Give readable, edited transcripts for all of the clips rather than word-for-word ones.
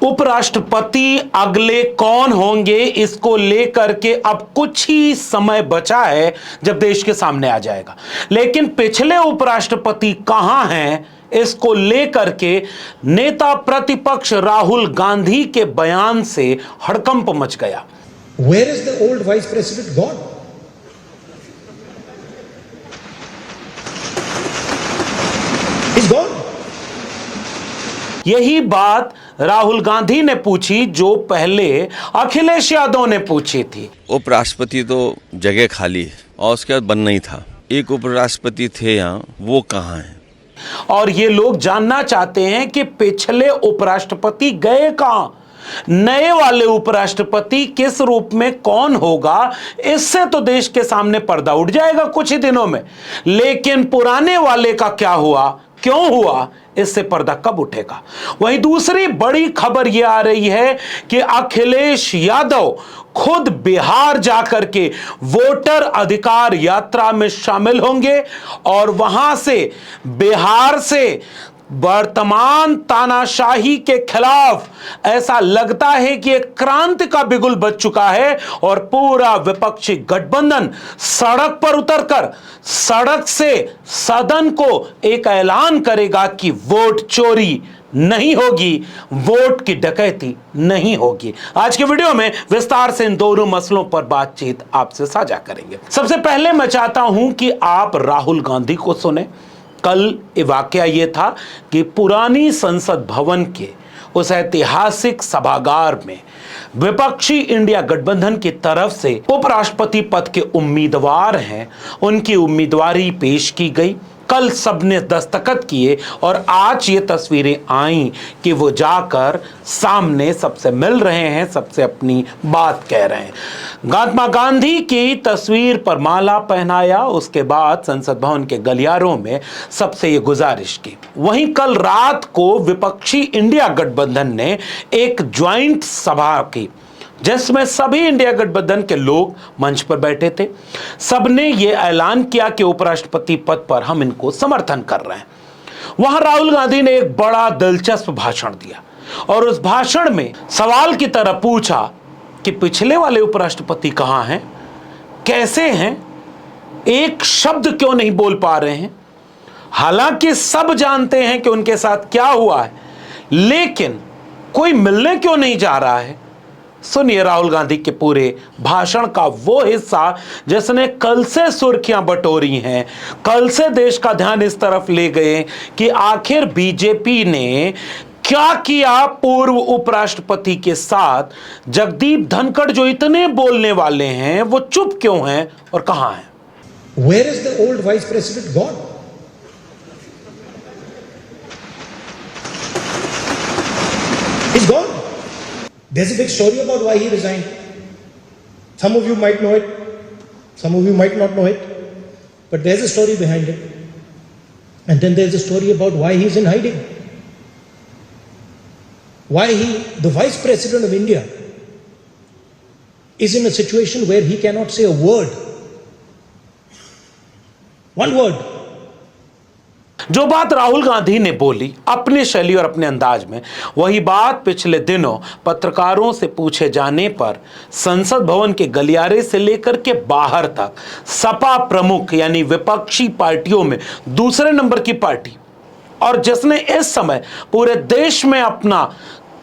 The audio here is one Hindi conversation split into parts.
उपराष्ट्रपति अगले कौन होंगे, इसको लेकर के अब कुछ ही समय बचा है जब देश के सामने आ जाएगा। लेकिन पिछले उपराष्ट्रपति कहां हैं, इसको लेकर के नेता प्रतिपक्ष राहुल गांधी के बयान से हड़कंप मच गया। Where is the old vice president gone? He's gone. यही बात राहुल गांधी ने पूछी जो पहले अखिलेश यादव ने पूछी थी। उपराष्ट्रपति तो जगह खाली है और उसके बाद बनना ही था। एक उपराष्ट्रपति थे यहाँ, वो कहाँ हैं? और ये लोग जानना चाहते हैं कि पिछले उपराष्ट्रपति गए कहां, नए वाले उपराष्ट्रपति किस रूप में कौन होगा। इससे तो देश के सामने पर्दा उठ जाएगा कुछ ही दिनों में, लेकिन पुराने वाले का क्या हुआ, क्यों हुआ, इससे पर्दा कब उठेगा। वहीं दूसरी बड़ी खबर यह आ रही है कि अखिलेश यादव खुद बिहार जाकर के वोटर अधिकार यात्रा में शामिल होंगे और वहां से बिहार से वर्तमान तानाशाही के खिलाफ ऐसा लगता है कि एक क्रांति का बिगुल बज चुका है और पूरा विपक्षी गठबंधन सड़क पर उतरकर सड़क से सदन को एक ऐलान करेगा कि वोट चोरी नहीं होगी, वोट की डकैती नहीं होगी। आज के वीडियो में विस्तार से इन दोनों मसलों पर बातचीत आपसे साझा करेंगे। सबसे पहले मैं चाहता हूं कि आप राहुल गांधी को सुने। कल वाकया यह था कि पुरानी संसद भवन के उस ऐतिहासिक सभागार में विपक्षी इंडिया गठबंधन की तरफ से उपराष्ट्रपति पद के उम्मीदवार हैं, उनकी उम्मीदवारी पेश की गई। कल सबने दस्तखत किए और आज ये तस्वीरें आई कि वो जाकर सामने सबसे मिल रहे हैं, सबसे अपनी बात कह रहे हैं। महात्मा गांधी की तस्वीर पर माला पहनाया, उसके बाद संसद भवन के गलियारों में सबसे ये गुजारिश की। वहीं कल रात को विपक्षी इंडिया गठबंधन ने एक ज्वाइंट सभा की जिसमें सभी इंडिया गठबंधन के लोग मंच पर बैठे थे। सबने यह ऐलान किया कि उपराष्ट्रपति पद पर हम इनको समर्थन कर रहे हैं। वहां राहुल गांधी ने एक बड़ा दिलचस्प भाषण दिया और उस भाषण में सवाल की तरह पूछा कि पिछले वाले उपराष्ट्रपति कहां हैं, कैसे हैं, एक शब्द क्यों नहीं बोल पा रहे हैं। हालांकि सब जानते हैं कि उनके साथ क्या हुआ है, लेकिन कोई मिलने क्यों नहीं जा रहा है। सुनिए राहुल गांधी के पूरे भाषण का वो हिस्सा जिसने कल से सुर्खियां बटोरी हैं, कल से देश का ध्यान इस तरफ ले गए कि आखिर बीजेपी ने क्या किया पूर्व उपराष्ट्रपति के साथ। जगदीप धनखड़ जो इतने बोलने वाले हैं वो चुप क्यों हैं और कहां हैं। Where is the old vice president gone? He's gone. There's a big story about why he resigned. Some of you might know it, some of you might not know it, but there's a story behind it. And then there's a story about why he's in hiding. Why the vice president of India, is in a situation where he cannot say a word. One word. जो बात राहुल गांधी ने बोली अपनी शैली और अपने अंदाज में, वही बात पिछले दिनों पत्रकारों से पूछे जाने पर संसद भवन के गलियारे से लेकर के बाहर तक सपा प्रमुख यानी विपक्षी पार्टियों में दूसरे नंबर की पार्टी और जिसने इस समय पूरे देश में अपना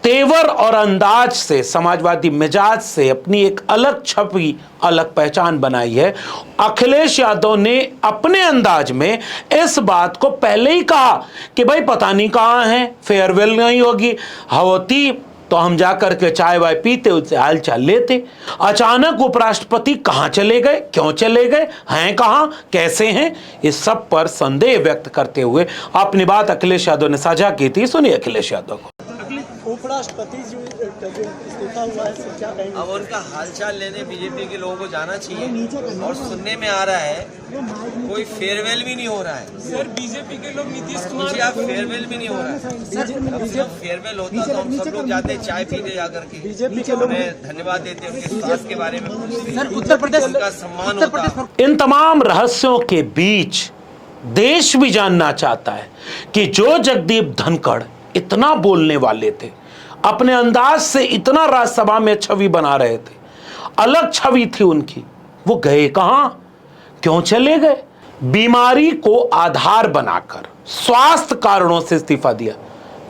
तेवर और अंदाज से, समाजवादी मिजाज से अपनी एक अलग छवि, अलग पहचान बनाई है, अखिलेश यादव ने अपने अंदाज में इस बात को पहले ही कहा कि भाई पता नहीं कहां है, फेयरवेल नहीं होगी, होती तो हम जाकर के चाय वाय पीते, उससे हाल चाल लेते। अचानक उपराष्ट्रपति कहां चले गए, क्यों चले गए, हैं कहां, कैसे हैं, इस सब पर संदेह व्यक्त करते हुए अपनी बात अखिलेश यादव ने साझा की थी। सुनिए अखिलेश यादव को। उपराष्ट्रपति जो इस्तीफा हुआ है, क्या कहेंगे? अब उनका हालचाल लेने बीजेपी के लोगों को जाना चाहिए और सुनने में आ रहा है कोई फेयरवेल भी नहीं हो रहा है। सर बीजेपी के लोग नीतीश कुमार आप फेयरवेल भी नहीं हो रहा है। जब फेयरवेल होता तो हम सब लोग जाते चाय पीने जाकर के बीजेपी के लोग धन्यवाद देते, उनके स्वास्थ्य के बारे में पूछते, उत्तर प्रदेश उनका सम्मान होता। इन तमाम रहस्यों के बीच देश भी जानना चाहता है कि जो जगदीप धनखड़ इतना बोलने वाले थे, अपने अंदाज से इतना राज्यसभा में छवि बना रहे थे, अलग छवि थी उनकी, वो गए कहां, क्यों चले गए? बीमारी को आधार बनाकर स्वास्थ्य कारणों से इस्तीफा दिया।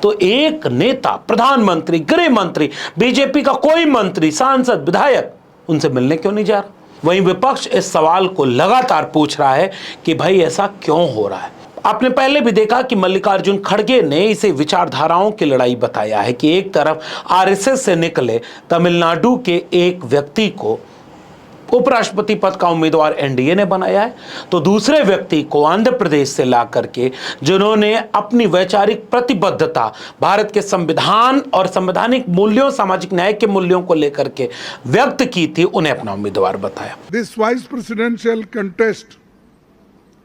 तो एक नेता, प्रधानमंत्री, गृह मंत्री, बीजेपी का कोई मंत्री, सांसद, विधायक उनसे मिलने क्यों नहीं जा रहा? वहीं विपक्ष इस सवाल को लगातार पूछ रहा है कि भाई ऐसा क्यों हो रहा है। आपने पहले भी देखा कि मल्लिकार्जुन खड़गे ने इसे विचारधाराओं की लड़ाई बताया है कि एक तरफ आरएसएस से निकले तमिलनाडु के एक व्यक्ति को उपराष्ट्रपति पद का उम्मीदवार एनडीए ने बनाया है, तो दूसरे व्यक्ति को आंध्र प्रदेश से ला करके जिन्होंने अपनी वैचारिक प्रतिबद्धता भारत के संविधान और संवैधानिक मूल्यों, सामाजिक न्याय के मूल्यों को लेकर के व्यक्त की थी, उन्हें अपना उम्मीदवार बताया। This vice presidential contest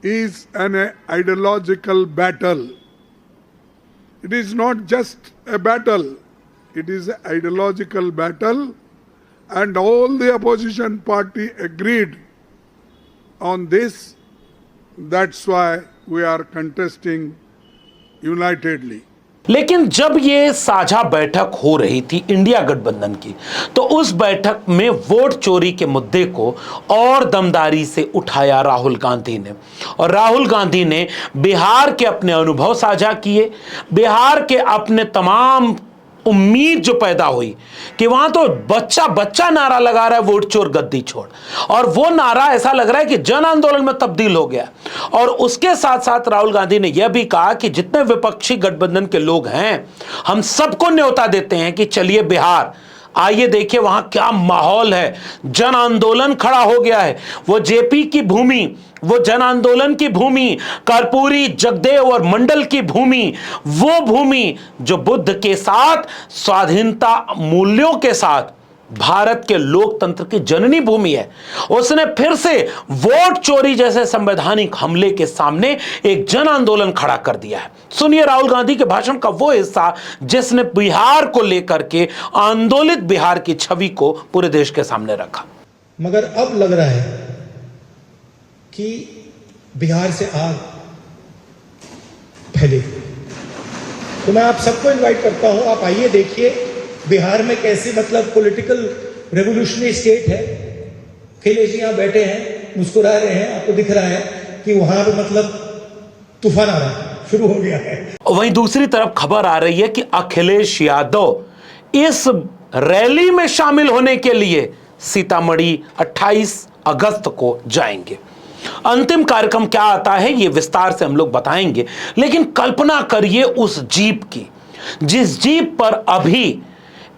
is an ideological battle. It is not just a battle, it is an ideological battle, and all the opposition party agreed on this. That's why we are contesting unitedly. लेकिन जब ये साझा बैठक हो रही थी इंडिया गठबंधन की, तो उस बैठक में वोट चोरी के मुद्दे को और दमदारी से उठाया राहुल गांधी ने, और राहुल गांधी ने बिहार के अपने अनुभव साझा किए, बिहार के अपने तमाम उम्मीद जो पैदा हुई कि वहां तो बच्चा बच्चा नारा लगा रहा है वोट चोर गद्दी छोड़, और वो नारा ऐसा लग रहा है कि जन आंदोलन में तब्दील हो गया। और उसके साथ साथ राहुल गांधी ने यह भी कहा कि जितने विपक्षी गठबंधन के लोग हैं, हम सबको न्योता देते हैं कि चलिए बिहार आइए, देखिए वहां क्या माहौल है, जन आंदोलन खड़ा हो गया है। वो जेपी की भूमि, वो जन आंदोलन की भूमि, कर्पूरी, जगदेव और मंडल की भूमि, वो भूमि जो बुद्ध के साथ, स्वाधीनता मूल्यों के साथ भारत के लोकतंत्र की जननी भूमि है, उसने फिर से वोट चोरी जैसे संवैधानिक हमले के सामने एक जन आंदोलन खड़ा कर दिया है। सुनिए राहुल गांधी के भाषण का वो हिस्सा जिसने बिहार को लेकर के आंदोलित बिहार की छवि को पूरे देश के सामने रखा। मगर अब लग रहा है कि बिहार से आग फैलेगी। तो मैं आप सबको इनवाइट करता हूं, आप आइए, देखिए बिहार में कैसी मतलब पॉलिटिकल रेवोल्यूशनरी स्टेट है। अखिलेश जी यहां बैठे हैं, मुस्कुरा रहे हैं, आपको दिख रहा है कि वहां पे मतलब तूफान आ रहा है, शुरू हो गया है। वहीं दूसरी तरफ खबर आ रही है कि अखिलेश यादव इस रैली में शामिल होने के लिए सीतामढ़ी 28 अगस्त को जाएंगे। अंतिम कार्यक्रम क्या आता है ये विस्तार से हम लोग बताएंगे, लेकिन कल्पना करिए उस जीप की, जिस जीप पर अभी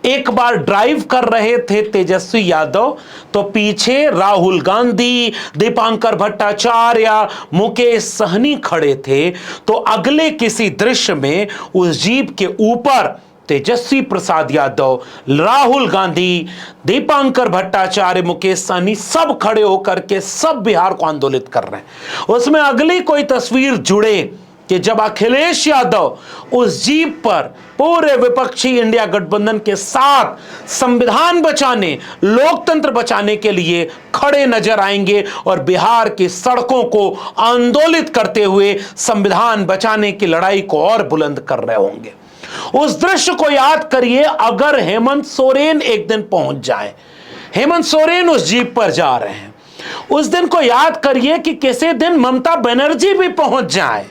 एक बार ड्राइव कर रहे थे तेजस्वी यादव, तो पीछे राहुल गांधी, दीपांकर भट्टाचार्य, मुकेश सहनी खड़े थे। तो अगले किसी दृश्य में उस जीप के ऊपर तेजस्वी प्रसाद यादव, राहुल गांधी, दीपांकर भट्टाचार्य, मुकेश सहनी सब खड़े होकर के सब बिहार को आंदोलित कर रहे हैं। उसमें अगली कोई तस्वीर जुड़े कि जब अखिलेश यादव उस जीप पर पूरे विपक्षी इंडिया गठबंधन के साथ संविधान बचाने, लोकतंत्र बचाने के लिए खड़े नजर आएंगे और बिहार की सड़कों को आंदोलित करते हुए संविधान बचाने की लड़ाई को और बुलंद कर रहे होंगे। उस दृश्य को याद करिए, अगर हेमंत सोरेन एक दिन पहुंच जाए, हेमंत सोरेन उस जीप पर जा रहे हैं, उस दिन को याद करिए कि किसी दिन ममता बनर्जी भी पहुंच जाए,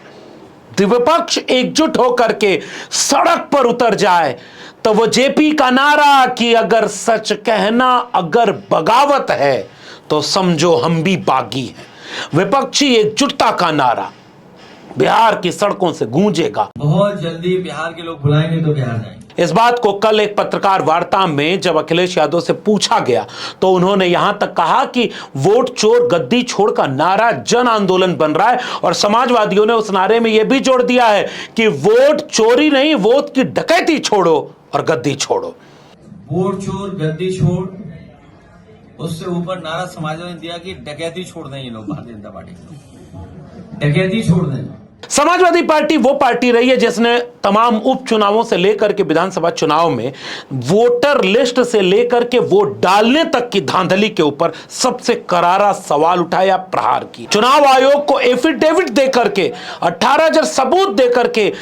विपक्ष एकजुट होकर के सड़क पर उतर जाए, तो वो जेपी का नारा कि अगर सच कहना अगर बगावत है तो समझो हम भी बागी हैं, विपक्षी एकजुटता का नारा बिहार की सड़कों से गूंजेगा। बहुत जल्दी बिहार के लोग बुलाएंगे तो बिहार जाएंगे। इस बात को कल एक पत्रकार वार्ता में जब अखिलेश यादव से पूछा गया तो उन्होंने यहां तक कहा कि वोट चोर गद्दी छोड़ का नारा जन आंदोलन बन रहा है, और समाजवादियों ने उस नारे में यह भी जोड़ दिया है कि वोट चोरी नहीं, वोट की डकैती छोड़ो और गद्दी छोड़ो। वोट चोर गद्दी छोड़, उससे ऊपर नारा समाजवादी ने दिया कि डकैती छोड़ दें ये लोग, भारतीय जनता पार्टी डकैती छोड़ दें। समाजवादी पार्टी वो पार्टी रही है जिसने तमाम उपचुनावों से लेकर के विधानसभा चुनाव में वोटर लिस्ट से लेकर के वोट डालने तक की धांधली के ऊपर सबसे करारा सवाल उठाया, प्रहार की। चुनाव आयोग को एफिडेविट देकर के 18 सबूत देकर के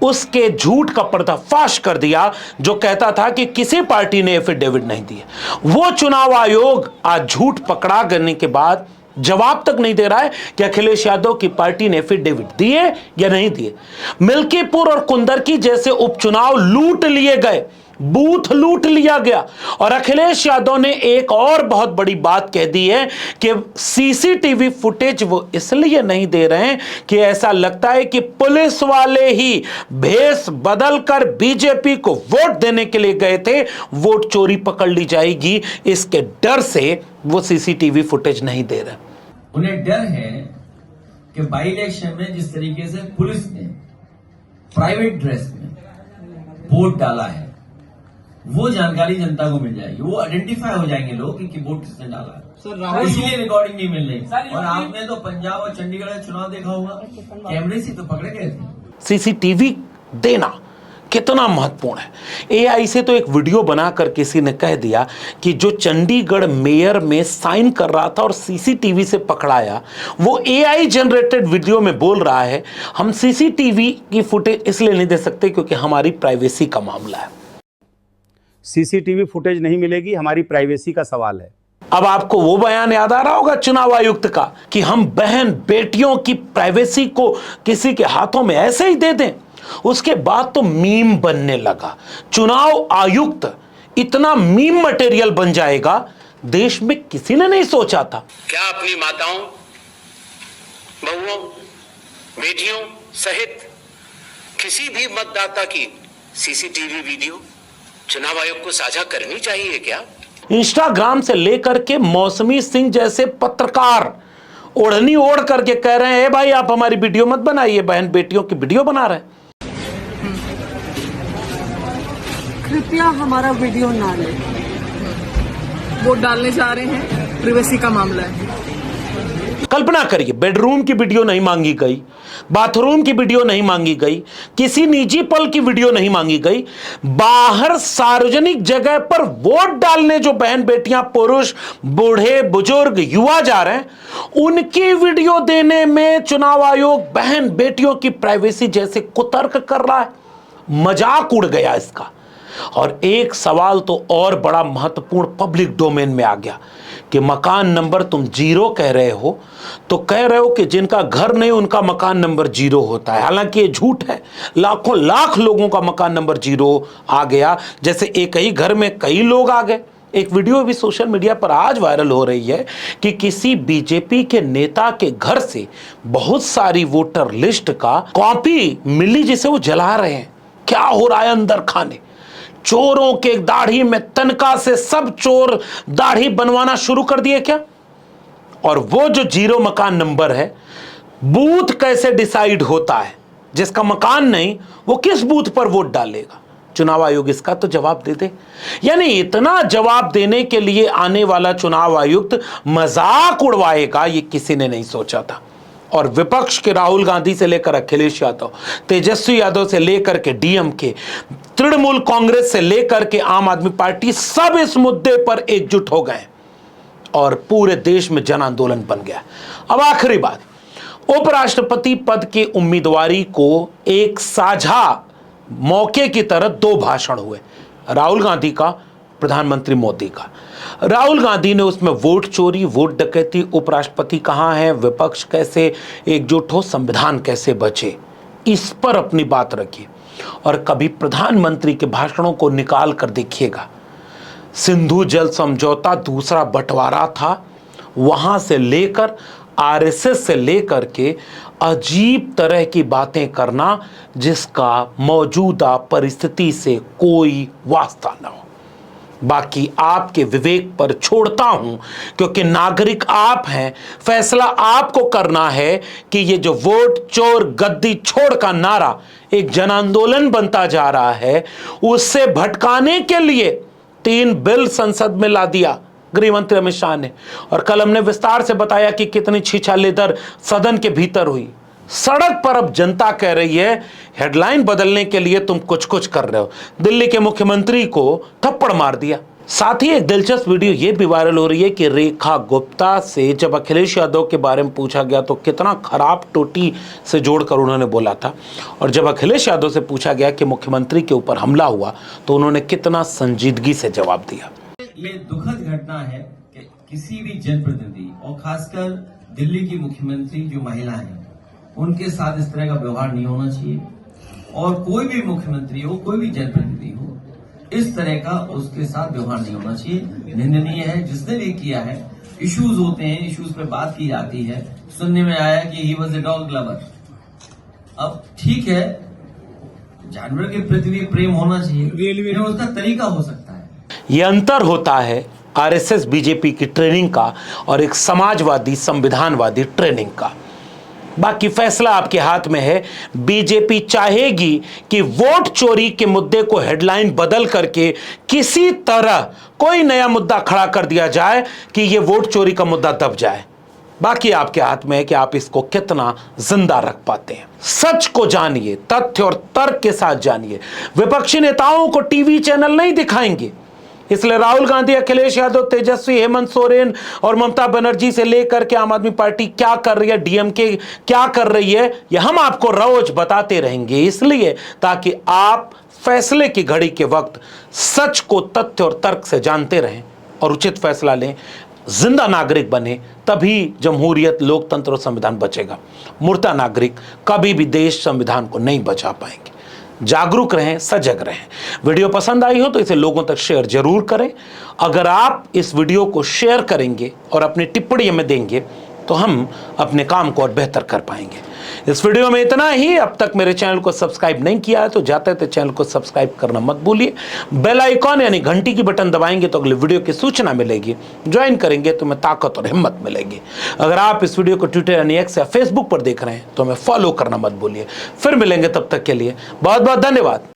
उसके झूठ का पर्दाफाश कर दिया, जो कहता था कि किसी पार्टी ने एफिडेविट नहीं दिया। वो चुनाव आयोग आज झूठ पकड़ा करने के बाद जवाब तक नहीं दे रहा है कि अखिलेश यादव की पार्टी ने एफिडेविट दिए या नहीं दिए। मिल्कीपुर और कुंदरकी जैसे उपचुनाव लूट लिए गए, बूथ लूट लिया गया। और अखिलेश यादव ने एक और बहुत बड़ी बात कह दी है कि सीसीटीवी फुटेज वो इसलिए नहीं दे रहे हैं कि ऐसा लगता है कि पुलिस वाले ही भेष बदलकर बीजेपी को वोट देने के लिए गए थे, वोट चोरी पकड़ ली जाएगी, इसके डर से वो सीसीटीवी फुटेज नहीं दे रहे। उन्हें डर है कि बाई इलेक्शन में जिस तरीके से पुलिस ने प्राइवेट ड्रेस में वोट डाला है, वो जानकारी जनता को मिल जाएगी, वो आइडेंटिफाई हो जाएंगे लोग कि वोट किसने डाला है। सर, इसीलिए रिकॉर्डिंग नहीं मिल रही। और आपने तो पंजाब और चंडीगढ़ का चुनाव देखा होगा, कैमरे से तो पकड़े गए थे। सीसीटीवी देना कितना महत्वपूर्ण है। एआई से तो एक वीडियो बनाकर किसी ने कह दिया कि जो चंडीगढ़ मेयर में साइन कर रहा था और सीसीटीवी से पकड़ाया, वो एआई जनरेटेड वीडियो में बोल रहा है हम सीसीटीवी की फुटेज इसलिए नहीं दे सकते क्योंकि हमारी प्राइवेसी का मामला है। सीसीटीवी फुटेज नहीं मिलेगी, हमारी प्राइवेसी का सवाल है। अब आपको वो बयान याद आ रहा होगा चुनाव आयुक्त का कि हम बहन बेटियों की प्राइवेसी को किसी के हाथों में ऐसे ही दे दें। उसके बाद तो मीम बनने लगा। चुनाव आयुक्त इतना मीम मटेरियल बन जाएगा, देश में किसी ने नहीं सोचा था। क्या अपनी माताओं, बहुओं, बेटियों सहित किसी भी मतदाता की सीसीटीवी वीडियो चुनाव आयोग को साझा करनी चाहिए क्या? इंस्टाग्राम से लेकर के मौसमी सिंह जैसे पत्रकार ओढ़नी ओढ़ करके कह रहे हैं भाई आप हमारी वीडियो मत बनाइए, बहन बेटियों की वीडियो बना रहे हैं। कृपया हमारा वीडियो ना ले, वोट डालने जा रहे हैं, प्रिवेसी का मामला है। कल्पना करिए, बेडरूम की वीडियो नहीं मांगी गई, बाथरूम की वीडियो नहीं मांगी गई, किसी निजी पल की वीडियो नहीं मांगी गई, बाहर सार्वजनिक जगह पर वोट डालने जो बहन बेटियां, पुरुष, बूढ़े, बुजुर्ग, युवा जा रहे हैं, उनकी वीडियो देने में चुनाव आयोग बहन बेटियों की प्राइवेसी जैसे कुतर्क कर रहा है। मजाक उड़ गया इसका। और एक सवाल तो और बड़ा महत्वपूर्ण पब्लिक डोमेन में आ गया कि मकान नंबर तुम 0 कह रहे हो, तो कह रहे हो कि जिनका घर नहीं उनका मकान नंबर 0 होता है। हालांकि ये झूठ है, लाखों लाख लोगों का मकान नंबर 0 आ गया, जैसे एक ही घर में कई लोग आ गए। एक वीडियो भी सोशल मीडिया पर आज वायरल हो रही है कि किसी बीजेपी के नेता के घर से बहुत सारी वोटर लिस्ट का कॉपी मिली जिसे वो जला रहे हैं। क्या हो रहा है अंदर खाने? चोरों के दाढ़ी में तनका से सब चोर दाढ़ी बनवाना शुरू कर दिए क्या? और वो जो 0 मकान नंबर है, बूथ कैसे डिसाइड होता है? जिसका मकान नहीं वो किस बूथ पर वोट डालेगा? चुनाव आयोग इसका तो जवाब दे दे। यानी इतना जवाब देने के लिए आने वाला चुनाव आयुक्त मजाक उड़वाएगा, ये किसी ने नहीं सोचा था। और विपक्ष के राहुल गांधी से लेकर अखिलेश यादव, तेजस्वी यादव से लेकर के डीएमके, तृणमूल कांग्रेस से लेकर के आम आदमी पार्टी, सब इस मुद्दे पर एकजुट हो गए और पूरे देश में जन आंदोलन बन गया। अब आखिरी बात, उपराष्ट्रपति पद की उम्मीदवारी को एक साझा मौके की तरह 2 भाषण हुए, राहुल गांधी का, प्रधानमंत्री मोदी का। राहुल गांधी ने उसमें वोट चोरी, वोट डकैती, उपराष्ट्रपति कहां है, विपक्ष कैसे एकजुट हो, संविधान कैसे बचे, इस पर अपनी बात रखी। और कभी प्रधानमंत्री के भाषणों को निकाल कर देखिएगा, सिंधु जल समझौता दूसरा बंटवारा था, वहां से लेकर आरएसएस से लेकर के अजीब तरह की बातें करना जिसका मौजूदा परिस्थिति से कोई वास्ता न हो। बाकी आपके विवेक पर छोड़ता हूं, क्योंकि नागरिक आप हैं, फैसला आपको करना है कि ये जो वोट चोर गद्दी छोड़ का नारा एक जन आंदोलन बनता जा रहा है, उससे भटकाने के लिए 3 बिल संसद में ला दिया गृह मंत्री अमित शाह ने। और कल हमने विस्तार से बताया कि कितनी छीछालेदर सदन के भीतर हुई। सड़क पर अब जनता कह रही है हेडलाइन बदलने के लिए तुम कुछ कुछ कर रहे हो। दिल्ली के मुख्यमंत्री को थप्पड़ मार दिया। साथ ही एक दिलचस्प वीडियो ये भी वायरल हो रही है कि रेखा गुप्ता से जब अखिलेश यादव के बारे में पूछा गया तो कितना खराब टोटी से जोड़कर उन्होंने बोला था, और जब अखिलेश यादव से पूछा गया कि मुख्यमंत्री के ऊपर हमला हुआ तो उन्होंने कितना संजीदगी से जवाब दिया। ये दुखद घटना है कि किसी भी जनप्रतिनिधि और खासकर दिल्ली की मुख्यमंत्री जो महिला है उनके साथ इस तरह का व्यवहार नहीं होना चाहिए, और कोई भी मुख्यमंत्री हो, कोई भी जनप्रतिनिधि हो, इस तरह का उसके साथ व्यवहार नहीं होना चाहिए। निंदनीय है। जिसने भी किया है, इश्यूज होते हैं, इश्यूज पे बात की जाती है। सुनने में आया कि he was a dog lover. अब ठीक है, जानवर के प्रति भी प्रेम होना चाहिए, लेकिन उसका तरीका हो सकता है। ये अंतर होता है आरएसएस बीजेपी की ट्रेनिंग का और एक समाजवादी संविधानवादी ट्रेनिंग का। बाकी फैसला आपके हाथ में है। बीजेपी चाहेगी कि वोट चोरी के मुद्दे को हेडलाइन बदल करके किसी तरह कोई नया मुद्दा खड़ा कर दिया जाए कि यह वोट चोरी का मुद्दा दब जाए। बाकी आपके हाथ में है कि आप इसको कितना जिंदा रख पाते हैं। सच को जानिए, तथ्य और तर्क के साथ जानिए। विपक्षी नेताओं को टीवी चैनल नहीं दिखाएंगे, इसलिए राहुल गांधी, अखिलेश यादव, तेजस्वी, हेमंत सोरेन और ममता बनर्जी से लेकर के आम आदमी पार्टी क्या कर रही है, डीएमके क्या कर रही है, यह हम आपको रोज बताते रहेंगे, इसलिए ताकि आप फैसले की घड़ी के वक्त सच को तथ्य और तर्क से जानते रहें और उचित फैसला लें, जिंदा नागरिक बने। तभी जमहूरियत, लोकतंत्र और संविधान बचेगा। मुर्दा नागरिक कभी भी देश, संविधान को नहीं बचा पाएंगे। जागरूक रहें, सजग रहें। वीडियो पसंद आई हो तो इसे लोगों तक शेयर जरूर करें। अगर आप इस वीडियो को शेयर करेंगे और अपनी टिप्पणी में देंगे तो हम अपने काम को और बेहतर कर पाएंगे। इस वीडियो में इतना ही। अब तक मेरे चैनल को सब्सक्राइब नहीं किया है तो जाते थे चैनल को सब्सक्राइब करना मत भूलिए। बेल आइकॉन यानी घंटी की बटन दबाएंगे तो अगले वीडियो की सूचना मिलेगी। ज्वाइन करेंगे तो हमें ताकत और हिम्मत मिलेगी। अगर आप इस वीडियो को ट्विटर यानी एक्स या फेसबुक पर देख रहे हैं तो हमें फॉलो करना मत भूलिए। फिर मिलेंगे, तब तक के लिए बहुत बहुत धन्यवाद।